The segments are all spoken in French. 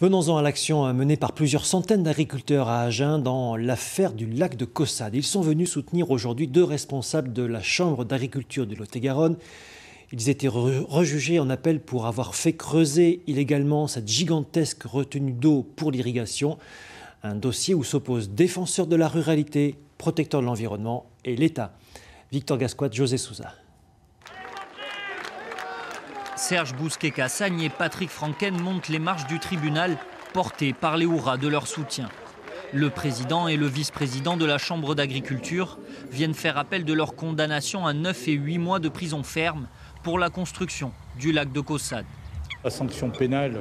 Venons-en à l'action menée par plusieurs centaines d'agriculteurs à Agen dans l'affaire du lac de Caussade. Ils sont venus soutenir aujourd'hui 2 responsables de la Chambre d'agriculture du Lot-et-Garonne. Ils étaient rejugés en appel pour avoir fait creuser illégalement cette gigantesque retenue d'eau pour l'irrigation. Un dossier où s'opposent défenseurs de la ruralité, protecteurs de l'environnement et l'État. Victor Gascoat, José Souza. Serge Bousquet-Cassagne et Patrick Franken montent les marches du tribunal, portés par les hurrahs de leur soutien. Le président et le vice-président de la Chambre d'agriculture viennent faire appel de leur condamnation à 9 et 8 mois de prison ferme pour la construction du lac de Caussade. La sanction pénale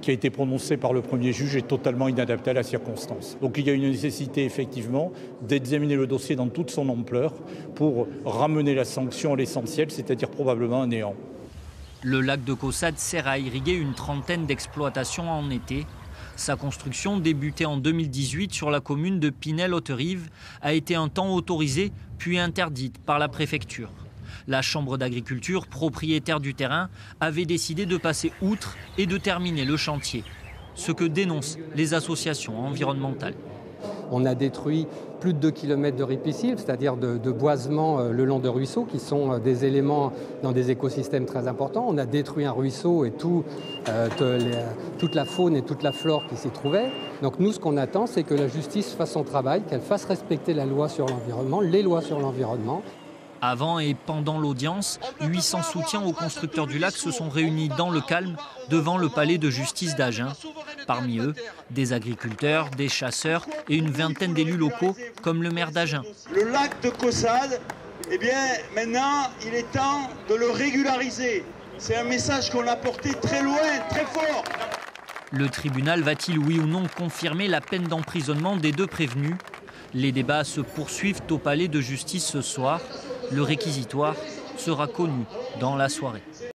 qui a été prononcée par le premier juge est totalement inadaptée à la circonstance. Donc il y a une nécessité effectivement d'examiner le dossier dans toute son ampleur pour ramener la sanction à l'essentiel, c'est-à-dire probablement un néant. Le lac de Caussade sert à irriguer une trentaine d'exploitations en été. Sa construction, débutée en 2018 sur la commune de Pinel-Haute-Rive, a été un temps autorisée puis interdite par la préfecture. La Chambre d'agriculture, propriétaire du terrain, avait décidé de passer outre et de terminer le chantier. Ce que dénoncent les associations environnementales. On a détruit plus de 2 km de ripisylves, c'est-à-dire de boisements le long de ruisseaux qui sont des éléments dans des écosystèmes très importants. On a détruit un ruisseau et toute la faune et toute la flore qui s'y trouvait. Donc nous, ce qu'on attend, c'est que la justice fasse son travail, qu'elle fasse respecter la loi sur l'environnement, les lois sur l'environnement. Avant et pendant l'audience, 800 soutiens aux constructeurs du lac se sont réunis dans le calme devant le palais de justice d'Agen. Parmi eux, des agriculteurs, des chasseurs et une vingtaine d'élus locaux comme le maire d'Agen. Le lac de Caussade, eh bien maintenant il est temps de le régulariser. C'est un message qu'on a porté très loin, très fort. Le tribunal va-t-il oui ou non confirmer la peine d'emprisonnement des 2 prévenus? Les débats se poursuivent au palais de justice ce soir. Le réquisitoire sera connu dans la soirée.